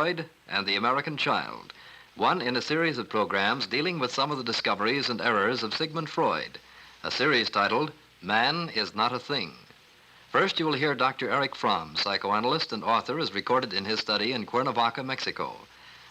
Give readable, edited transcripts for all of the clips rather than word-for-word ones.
Freud and the American Child, one in a series of programs dealing with some of the discoveries and errors of Sigmund Freud, a series titled Man is Not a Thing. First, you will hear Dr. Erich Fromm, psychoanalyst and author, as recorded in his study in Cuernavaca, Mexico.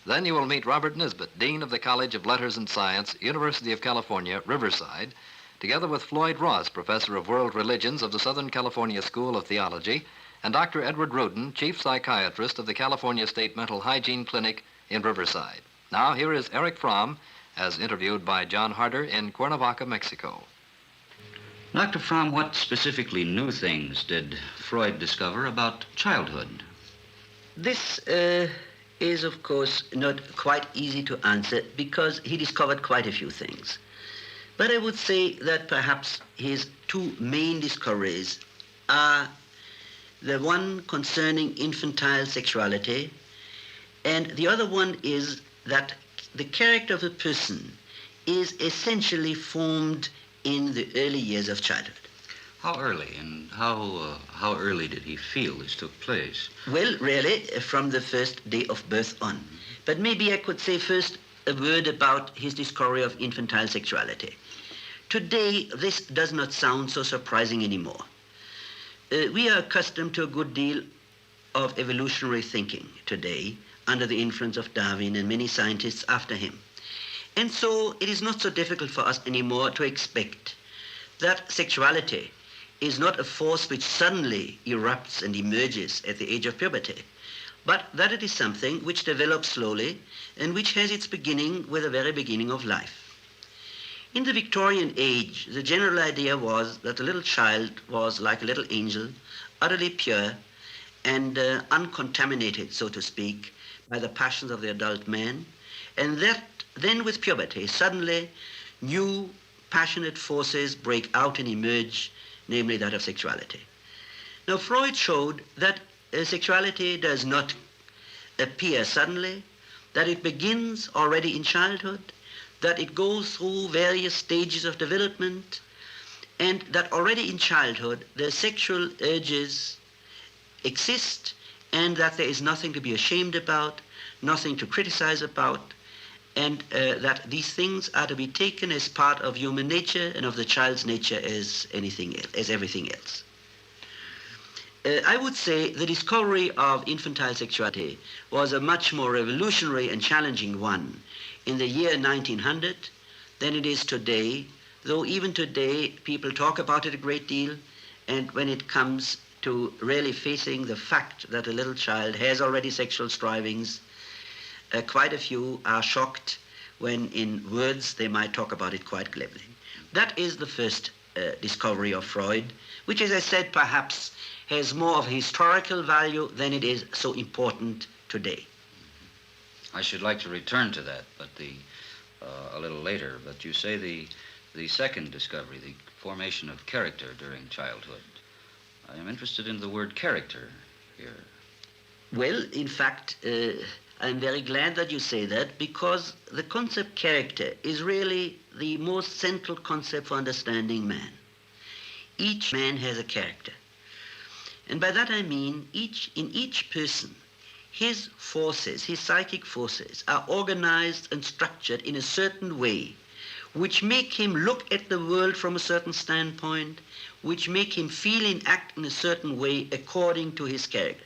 Then you will meet Robert Nisbet, Dean of the College of Letters and Science, University of California, Riverside, together with Floyd Ross, Professor of World Religions of the Southern California School of Theology, and Dr. Edward Rudin, Chief Psychiatrist of the California State Mental Hygiene Clinic in Riverside. Now, here is Erich Fromm, as interviewed by John Harder in Cuernavaca, Mexico. Dr. Fromm, what specifically new things did Freud discover about childhood? This is, of course, not quite easy to answer because he discovered quite a few things. But I would say that perhaps his two main discoveries are the one concerning infantile sexuality, and the other one is that the character of a person is essentially formed in the early years of childhood. How early, and how early did he feel this took place? Well, really, from the first day of birth on. But maybe I could say first a word about his discovery of infantile sexuality. Today, this does not sound so surprising anymore. We are accustomed to a good deal of evolutionary thinking today under the influence of Darwin and many scientists after him. And so it is not so difficult for us anymore to expect that sexuality is not a force which suddenly erupts and emerges at the age of puberty, but that it is something which develops slowly and which has its beginning with the very beginning of life. In the Victorian age, the general idea was that a little child was like a little angel, utterly pure and uncontaminated, so to speak, by the passions of the adult man, and that then with puberty, suddenly new passionate forces break out and emerge, namely that of sexuality. Now, Freud showed that sexuality does not appear suddenly, that it begins already in childhood, that it goes through various stages of development, and that already in childhood the sexual urges exist, and that there is nothing to be ashamed about, nothing to criticize about, and that these things are to be taken as part of human nature and of the child's nature as anything else, as everything else. I would say the discovery of infantile sexuality was a much more revolutionary and challenging one in the year 1900 than it is today, though even today people talk about it a great deal, and when it comes to really facing the fact that a little child has already sexual strivings, quite a few are shocked when in words they might talk about it quite glibly. That is the first discovery of Freud, which, as I said, perhaps has more of historical value than it is so important today. I should like to return to that, but a little later. But you say the second discovery, the formation of character during childhood. I am interested in the word character here. Well, in fact, I'm very glad that you say that, because the concept character is really the most central concept for understanding man. Each man has a character. And by that I mean in each person, his forces, his psychic forces, are organized and structured in a certain way, which make him look at the world from a certain standpoint, which make him feel and act in a certain way according to his character.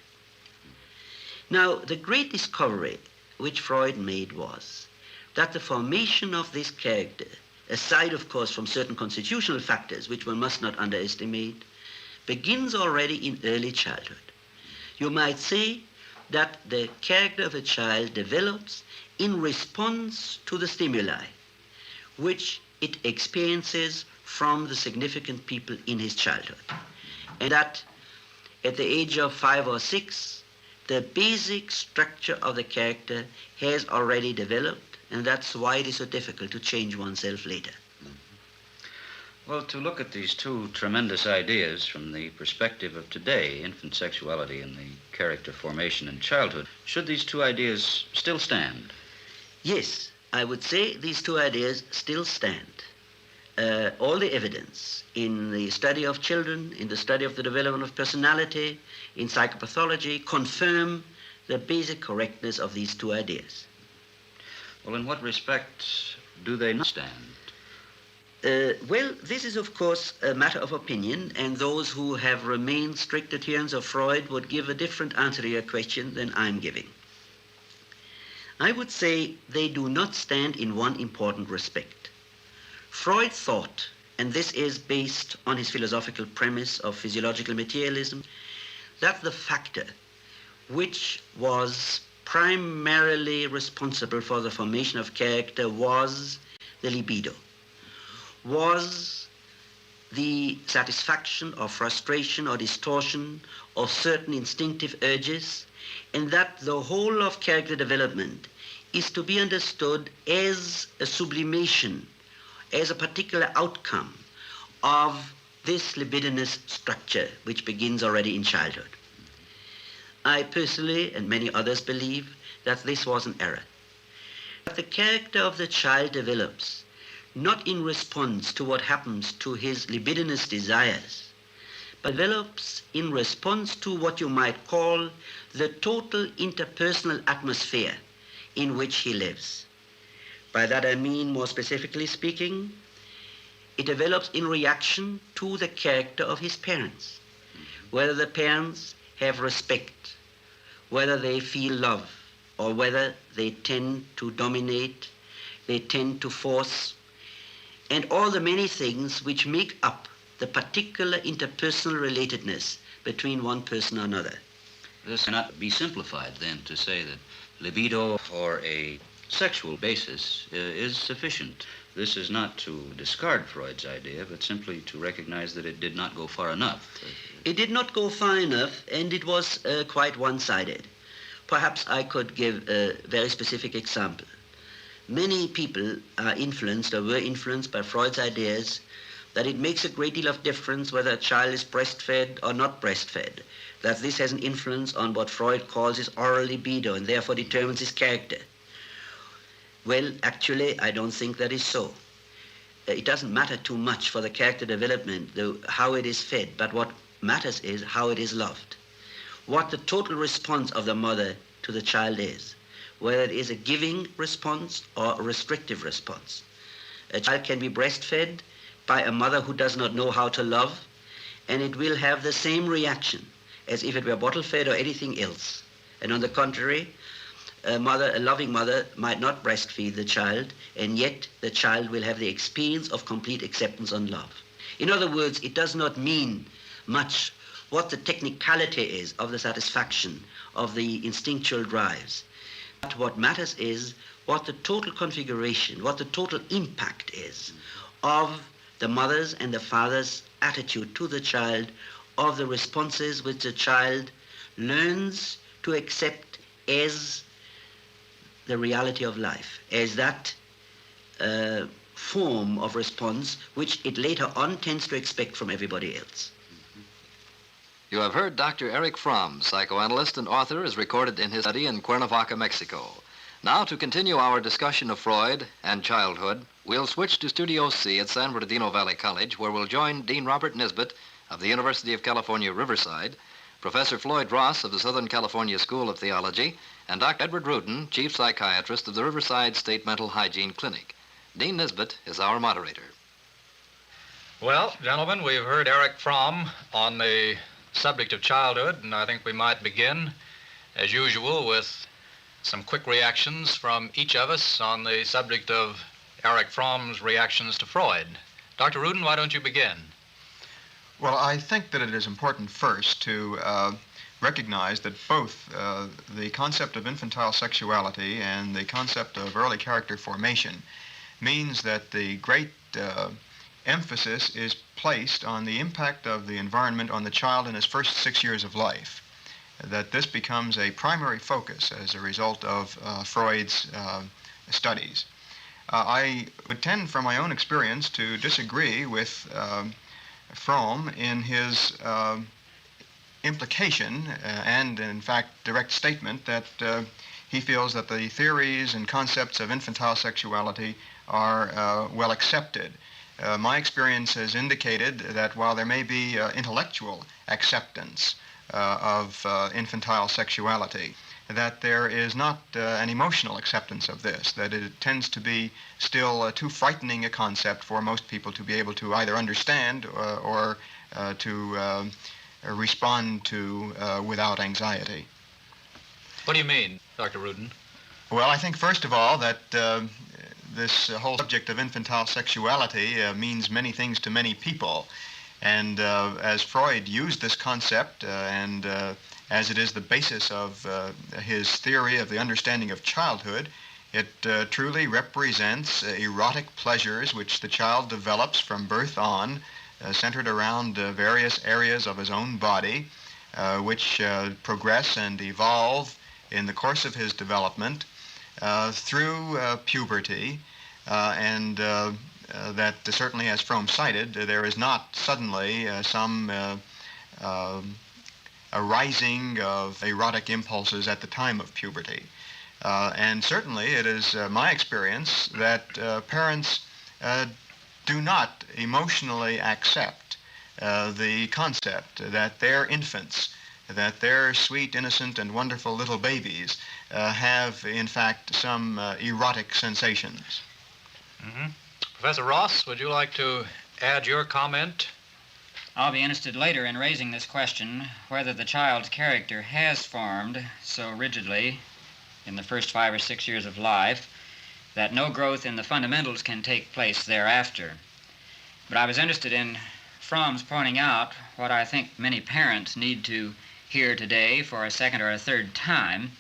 Now, the great discovery which Freud made was that the formation of this character, aside, of course, from certain constitutional factors, which one must not underestimate, begins already in early childhood. You might say that the character of a child develops in response to the stimuli which it experiences from the significant people in his childhood. And that at the age of 5 or 6, the basic structure of the character has already developed, and that's why it is so difficult to change oneself later. Well, to look at these two tremendous ideas from the perspective of today, infant sexuality and the character formation in childhood, should these two ideas still stand? Yes, I would say these two ideas still stand. All the evidence in the study of children, in the study of the development of personality, in psychopathology, confirm the basic correctness of these two ideas. Well, in what respect do they not stand? Well, this is, of course, a matter of opinion, and those who have remained strict adherents of Freud would give a different answer to your question than I'm giving. I would say they do not stand in one important respect. Freud thought, and this is based on his philosophical premise of physiological materialism, that the factor which was primarily responsible for the formation of character was the libido, was the satisfaction or frustration or distortion of certain instinctive urges, and that the whole of character development is to be understood as a sublimation, as a particular outcome of this libidinous structure which begins already in childhood. I personally, and many others, believe that this was an error. That the character of the child develops not in response to what happens to his libidinous desires, but develops in response to what you might call the total interpersonal atmosphere in which he lives. By that I mean, more specifically speaking, it develops in reaction to the character of his parents, whether the parents have respect, whether they feel love, or whether they tend to dominate, they tend to force, and all the many things which make up the particular interpersonal relatedness between one person and another. This cannot be simplified, then, to say that libido for a sexual basis is sufficient. This is not to discard Freud's idea, but simply to recognize that it did not go far enough. It did not go far enough, and it was quite one-sided. Perhaps I could give a very specific example. Many people are influenced or were influenced by Freud's ideas that it makes a great deal of difference whether a child is breastfed or not breastfed, that this has an influence on what Freud calls his oral libido and therefore determines his character. Well, actually, I don't think that is so. It doesn't matter too much for the character development, how it is fed, but what matters is how it is loved. What the total response of the mother to the child is, whether it is a giving response or a restrictive response. A child can be breastfed by a mother who does not know how to love, and it will have the same reaction as if it were bottle fed or anything else. And on the contrary, a loving mother might not breastfeed the child, and yet the child will have the experience of complete acceptance and love. In other words, it does not mean much what the technicality is of the satisfaction of the instinctual drives. But what matters is what the total configuration, what the total impact is of the mother's and the father's attitude to the child, of the responses which the child learns to accept as the reality of life, as that form of response which it later on tends to expect from everybody else. You have heard Dr. Erich Fromm, psychoanalyst and author, is recorded in his study in Cuernavaca, Mexico. Now, to continue our discussion of Freud and childhood, we'll switch to Studio C at San Bernardino Valley College, where we'll join Dean Robert Nisbet of the University of California, Riverside, Professor Floyd Ross of the Southern California School of Theology, and Dr. Edward Rudin, Chief Psychiatrist of the Riverside State Mental Hygiene Clinic. Dean Nisbet is our moderator. Well, gentlemen, we've heard Erich Fromm on the subject of childhood, and I think we might begin, as usual, with some quick reactions from each of us on the subject of Erich Fromm's reactions to Freud. Dr. Rudin, why don't you begin? Well, I think that it is important first to recognize that both the concept of infantile sexuality and the concept of early character formation means that the great emphasis is placed on the impact of the environment on the child in his first 6 years of life, that this becomes a primary focus as a result of Freud's studies. I would tend, from my own experience, to disagree with Fromm in his implication and, in fact, direct statement that he feels that the theories and concepts of infantile sexuality are well accepted. My experience has indicated that while there may be intellectual acceptance of infantile sexuality, that there is not an emotional acceptance of this, that it tends to be still too frightening a concept for most people to be able to either understand or to respond to without anxiety. What do you mean, Dr. Rudin? Well, I think, first of all, that this whole subject of infantile sexuality means many things to many people. And as Freud used this concept, and as it is the basis of his theory of the understanding of childhood, it truly represents erotic pleasures which the child develops from birth on, centered around various areas of his own body, which progress and evolve in the course of his development through puberty, and that certainly, as Fromm cited, there is not suddenly some arising of erotic impulses at the time of puberty. And certainly it is my experience that parents do not emotionally accept the concept that their infants, that their sweet, innocent, and wonderful little babies have, in fact, some erotic sensations. Mm-hmm. Professor Ross, would you like to add your comment? I'll be interested later in raising this question, whether the child's character has formed so rigidly in the first 5 or 6 years of life that no growth in the fundamentals can take place thereafter. But I was interested in Fromm's pointing out what I think many parents need to hear today for a second or a third time,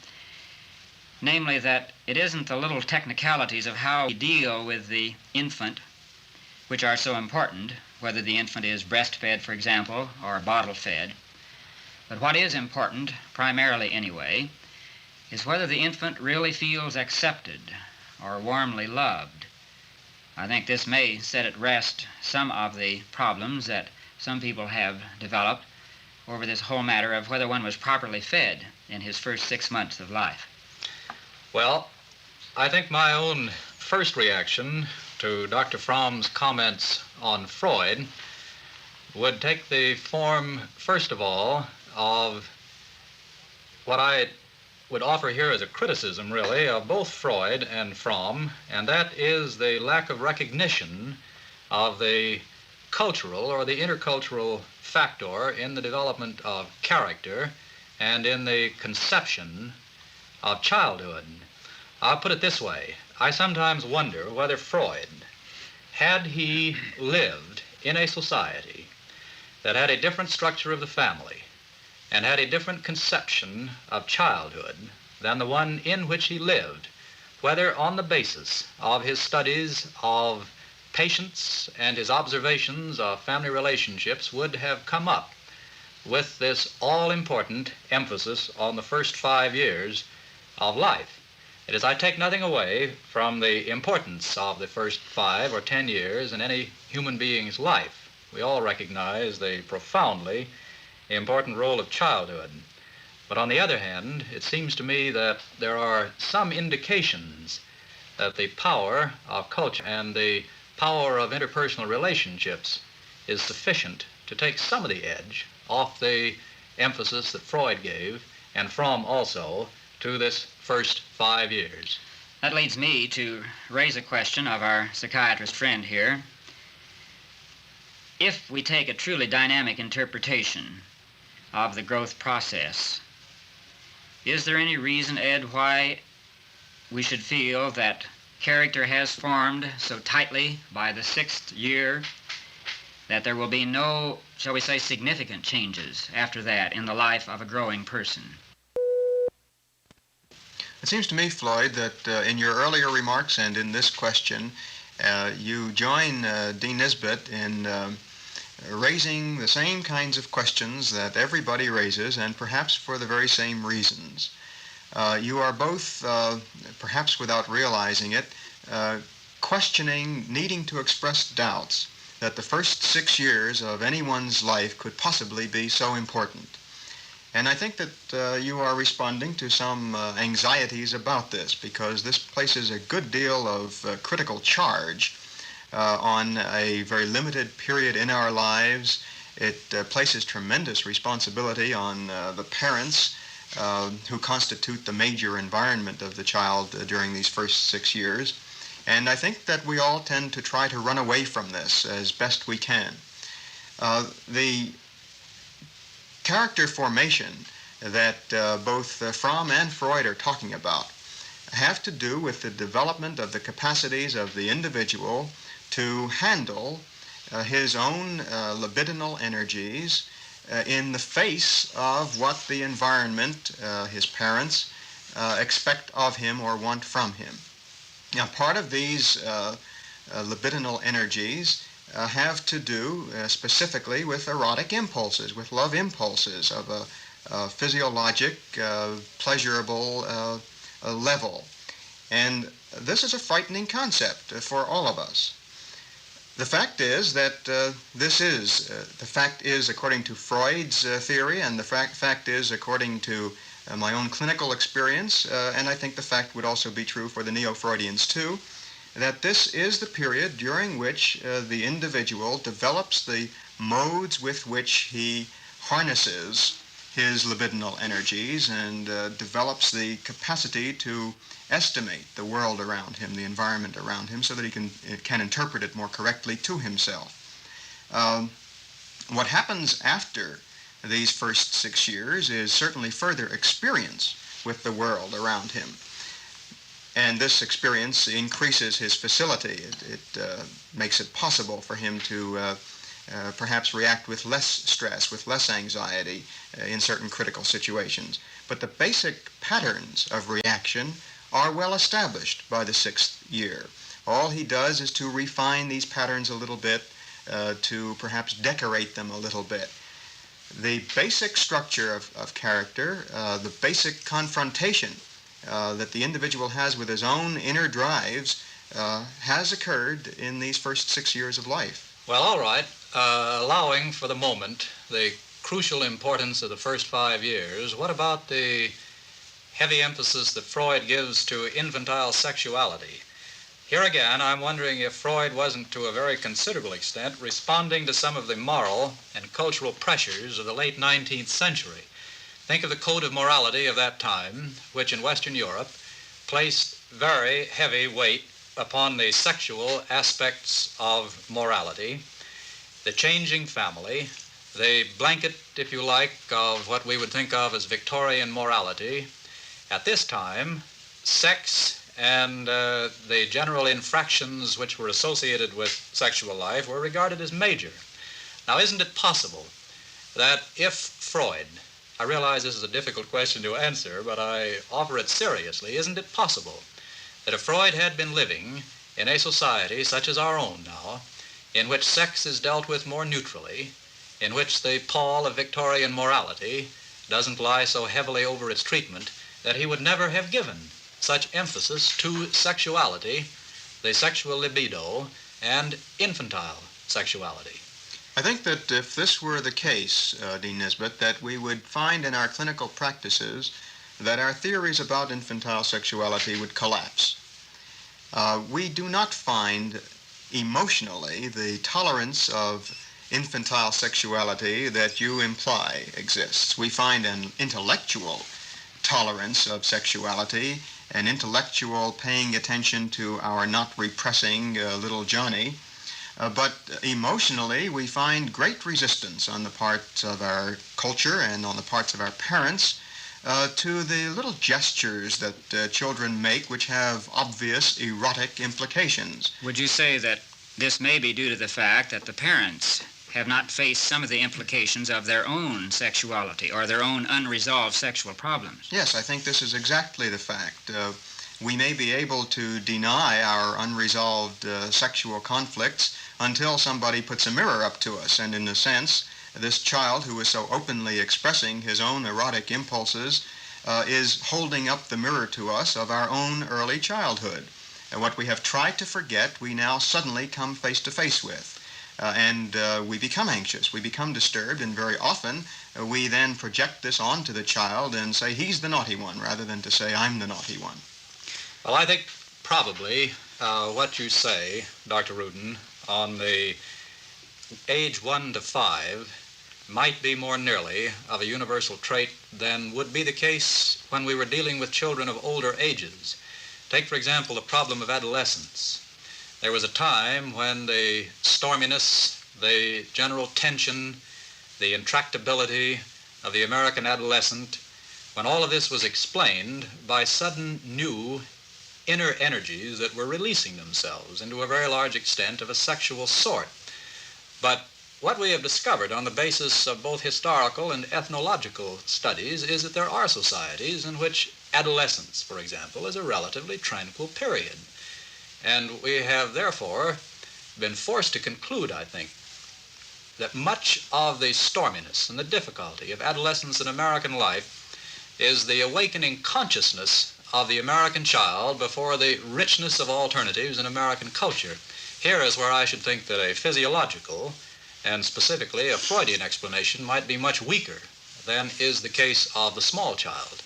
namely that it isn't the little technicalities of how we deal with the infant which are so important, whether the infant is breastfed, for example, or bottle-fed. But what is important, primarily anyway, is whether the infant really feels accepted or warmly loved. I think this may set at rest some of the problems that some people have developed over this whole matter of whether one was properly fed in his first 6 months of life. Well, I think my own first reaction to Dr. Fromm's comments on Freud would take the form, first of all, of what I would offer here as a criticism, really, of both Freud and Fromm, and that is the lack of recognition of the cultural or the intercultural factor in the development of character and in the conception of childhood. I'll put it this way. I sometimes wonder whether Freud, had he lived in a society that had a different structure of the family and had a different conception of childhood than the one in which he lived, whether on the basis of his studies of patients and his observations of family relationships would have come up with this all-important emphasis on the first 5 years of life. It is, I take nothing away from the importance of the first 5 or 10 years in any human being's life. We all recognize the profoundly important role of childhood. But on the other hand, it seems to me that there are some indications that the power of culture and the power of interpersonal relationships is sufficient to take some of the edge off the emphasis that Freud gave, and Fromm also, to this first 5 years. That leads me to raise a question of our psychiatrist friend here. If we take a truly dynamic interpretation of the growth process, is there any reason, Ed, why we should feel that character has formed so tightly by the 6th year that there will be no, shall we say, significant changes after that in the life of a growing person? It seems to me, Floyd, that in your earlier remarks and in this question, you join Dean Nisbet in raising the same kinds of questions that everybody raises, and perhaps for the very same reasons. You are both, perhaps without realizing it, questioning, needing to express doubts that the first 6 years of anyone's life could possibly be so important. And I think that you are responding to some anxieties about this, because this places a good deal of critical charge on a very limited period in our lives. It places tremendous responsibility on the parents who constitute the major environment of the child during these first 6 years. And I think that we all tend to try to run away from this as best we can. The character formation that both Fromm and Freud are talking about have to do with the development of the capacities of the individual to handle his own libidinal energies in the face of what the environment, his parents, expect of him or want from him. Now, part of these libidinal energies have to do specifically with erotic impulses, with love impulses of a physiologic, pleasurable level. And this is a frightening concept for all of us. The fact is that the fact is according to Freud's theory, and the fact is according to my own clinical experience, and I think the fact would also be true for the Neo-Freudians too, that this is the period during which the individual develops the modes with which he harnesses his libidinal energies and develops the capacity to estimate the world around him, the environment around him, so that he can interpret it more correctly to himself. What happens after these first 6 years is certainly further experience with the world around him. And this experience increases his facility. It makes it possible for him to perhaps react with less stress, with less anxiety in certain critical situations. But the basic patterns of reaction are well established by the 6th year. All he does is to refine these patterns a little bit, to perhaps decorate them a little bit. The basic structure of character, the basic confrontation that the individual has with his own inner drives has occurred in these first 6 years of life. Well, all right. Allowing for the moment the crucial importance of the first 5 years, what about the heavy emphasis that Freud gives to infantile sexuality? Here again, I'm wondering if Freud wasn't, to a very considerable extent, responding to some of the moral and cultural pressures of the late 19th century. Think of the code of morality of that time, which in Western Europe placed very heavy weight upon the sexual aspects of morality, the changing family, the blanket, if you like, of what we would think of as Victorian morality. At this time, sex and the general infractions which were associated with sexual life were regarded as major. Now, isn't it possible that if Freud, I realize this is a difficult question to answer, but I offer it seriously, isn't it possible that if Freud had been living in a society such as our own now, in which sex is dealt with more neutrally, in which the pall of Victorian morality doesn't lie so heavily over its treatment, that he would never have given such emphasis to sexuality, the sexual libido, and infantile sexuality? I think that if this were the case, Dean Nisbet, that we would find in our clinical practices that our theories about infantile sexuality would collapse. We do not find emotionally the tolerance of infantile sexuality that you imply exists. We find an intellectual tolerance of sexuality, an intellectual paying attention to our not repressing little Johnny. But emotionally, we find great resistance on the parts of our culture and on the parts of our parents to the little gestures that children make which have obvious erotic implications. Would you say that this may be due to the fact that the parents have not faced some of the implications of their own sexuality or their own unresolved sexual problems? Yes, I think this is exactly the fact. We may be able to deny our unresolved sexual conflicts until somebody puts a mirror up to us, and in a sense, this child who is so openly expressing his own erotic impulses is holding up the mirror to us of our own early childhood. And what we have tried to forget, we now suddenly come face to face with. And we become anxious, we become disturbed, and very often we then project this onto the child and say he's the naughty one, rather than to say I'm the naughty one. Well, I think probably what you say, Dr. Rudin, on the age 1 to 5, might be more nearly of a universal trait than would be the case when we were dealing with children of older ages. Take, for example, the problem of adolescence. There was a time when the storminess, the general tension, the intractability of the American adolescent, when all of this was explained by sudden new inner energies that were releasing themselves into a very large extent of a sexual sort. But what we have discovered on the basis of both historical and ethnological studies is that there are societies in which adolescence, for example, is a relatively tranquil period. And we have therefore been forced to conclude, I think, that much of the storminess and the difficulty of adolescence in American life is the awakening consciousness of the American child before the richness of alternatives in American culture. Here is where I should think that a physiological and specifically a Freudian explanation might be much weaker than is the case of the small child.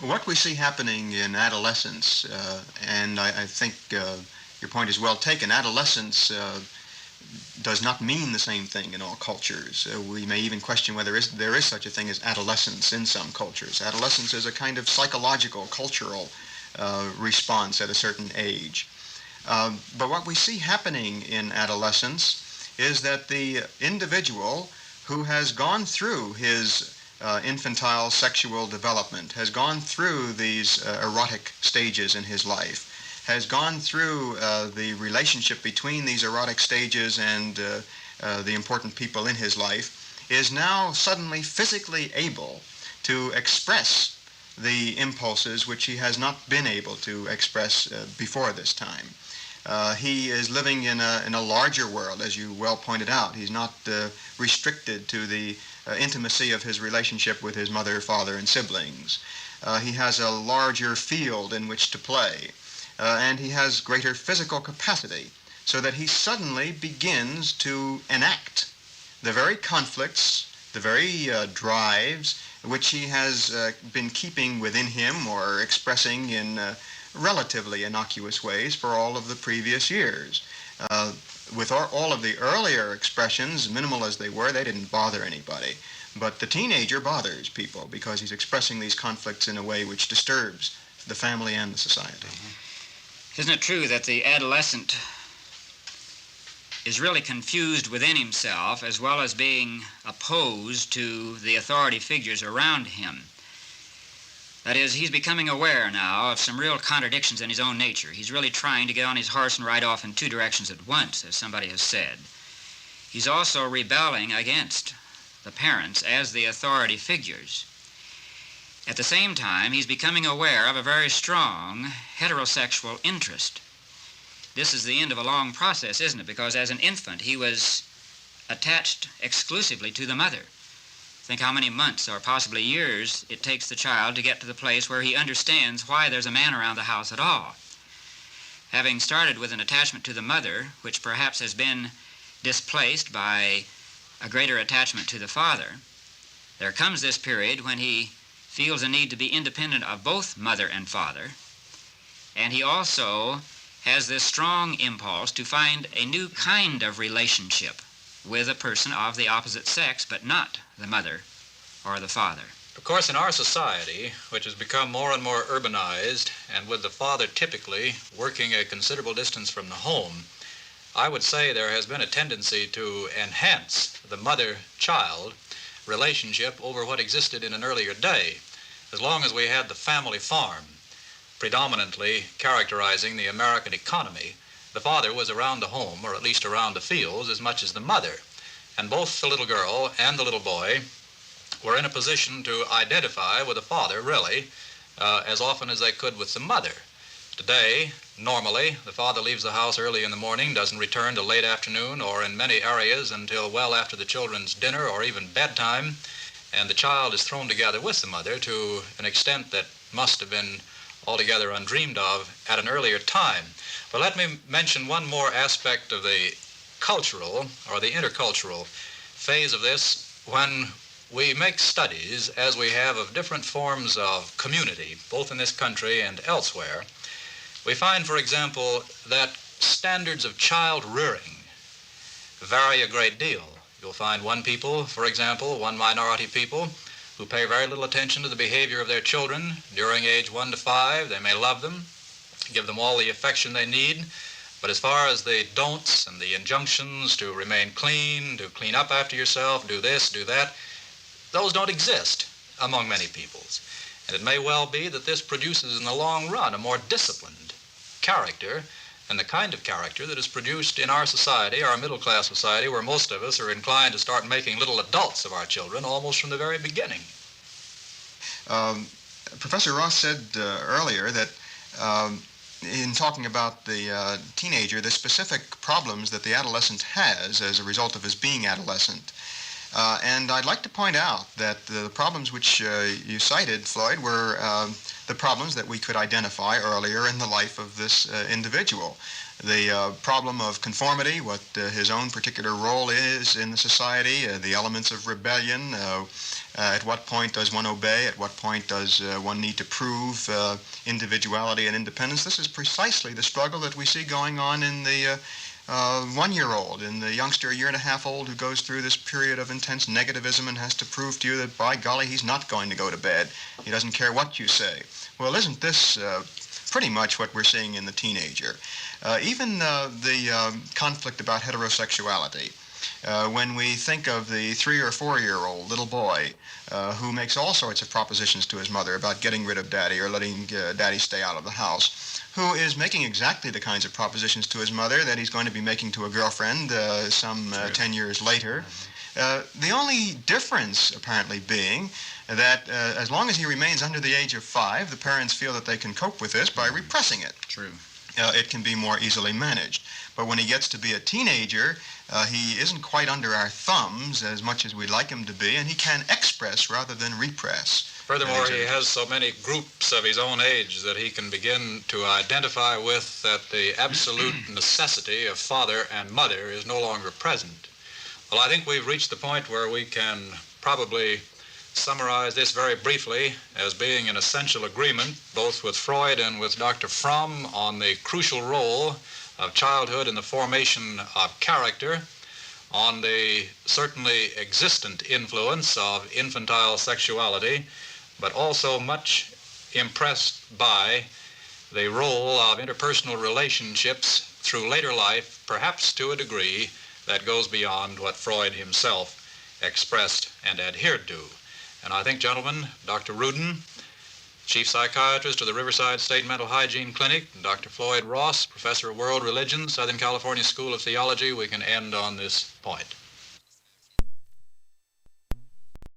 What we see happening in adolescence, and I think your point is well taken, adolescence does not mean the same thing in all cultures. We may even question whether there is such a thing as adolescence in some cultures. Adolescence is a kind of psychological, cultural response at a certain age. But what we see happening in adolescence is that the individual who has gone through his infantile sexual development, has gone through these erotic stages in his life, has gone through the relationship between these erotic stages and the important people in his life, is now suddenly physically able to express the impulses which he has not been able to express before this time. He is living in a larger world, as you well pointed out. He's not restricted to the intimacy of his relationship with his mother, father, and siblings. He has a larger field in which to play, and he has greater physical capacity, so that he suddenly begins to enact the very conflicts, the very drives which he has been keeping within him or expressing in relatively innocuous ways for all of the previous years. With all of the earlier expressions, minimal as they were, they didn't bother anybody. But the teenager bothers people because he's expressing these conflicts in a way which disturbs the family and the society. Isn't it true that the adolescent is really confused within himself as well as being opposed to the authority figures around him? That is, he's becoming aware now of some real contradictions in his own nature. He's really trying to get on his horse and ride off in two directions at once, as somebody has said. He's also rebelling against the parents as the authority figures. At the same time, he's becoming aware of a very strong heterosexual interest. This is the end of a long process, isn't it? Because as an infant, he was attached exclusively to the mother. Think how many months or possibly years it takes the child to get to the place where he understands why there's a man around the house at all. Having started with an attachment to the mother, which perhaps has been displaced by a greater attachment to the father, there comes this period when he feels a need to be independent of both mother and father, and he also has this strong impulse to find a new kind of relationship with a person of the opposite sex, but not the mother or the father. Of course, in our society, which has become more and more urbanized, and with the father typically working a considerable distance from the home, I would say there has been a tendency to enhance the mother-child relationship over what existed in an earlier day. As long as we had the family farm predominantly characterizing the American economy, the father was around the home, or at least around the fields, as much as the mother. And both the little girl and the little boy were in a position to identify with the father, really, as often as they could with the mother. Today, normally, the father leaves the house early in the morning, doesn't return till late afternoon, or in many areas until well after the children's dinner or even bedtime, and the child is thrown together with the mother to an extent that must have been altogether undreamed of at an earlier time. But let me mention one more aspect of the cultural or the intercultural phase of this. When we make studies, as we have, of different forms of community, both in this country and elsewhere, we find, for example, that standards of child rearing vary a great deal You'll find one people, for example, one minority people, who pay very little attention to the behavior of their children during age 1 to 5. They may love them, give them all the affection they need, but as far as the don'ts and the injunctions to remain clean, to clean up after yourself, do this, do that, those don't exist among many peoples. And it may well be that this produces in the long run a more disciplined character than the kind of character that is produced in our society, our middle-class society, where most of us are inclined to start making little adults of our children almost from the very beginning. Professor Ross said earlier that in talking about the teenager, the specific problems that the adolescent has as a result of his being adolescent. And I'd like to point out that the problems which you cited, Floyd, were the problems that we could identify earlier in the life of this individual. The problem of conformity, what his own particular role is in the society, the elements of rebellion, at what point does one obey, at what point does one need to prove individuality and independence. This is precisely the struggle that we see going on in the 1-year-old, in the youngster, a 1.5 years old, who goes through this period of intense negativism and has to prove to you that, by golly, he's not going to go to bed. He doesn't care what you say. Well, isn't this pretty much what we're seeing in the teenager? Even the conflict about heterosexuality. When we think of the 3 or 4-year-old little boy who makes all sorts of propositions to his mother about getting rid of daddy or letting daddy stay out of the house, who is making exactly the kinds of propositions to his mother that he's going to be making to a girlfriend some 10 years later. The only difference, apparently, being that as long as he remains under the age of 5, the parents feel that they can cope with this by repressing it. True. It can be more easily managed. But when he gets to be a teenager, he isn't quite under our thumbs as much as we'd like him to be, and he can express rather than repress. Furthermore, he has so many groups of his own age that he can begin to identify with that the absolute necessity of father and mother is no longer present. Well, I think we've reached the point where we can probably summarize this very briefly as being an essential agreement, both with Freud and with Dr. Fromm, on the crucial role of childhood in the formation of character, on the certainly existent influence of infantile sexuality, but also much impressed by the role of interpersonal relationships through later life, perhaps to a degree that goes beyond what Freud himself expressed and adhered to. And I think, gentlemen, Dr. Rudin, Chief Psychiatrist of the Riverside State Mental Hygiene Clinic, and Dr. Floyd Ross, Professor of World Religion, Southern California School of Theology, we can end on this point.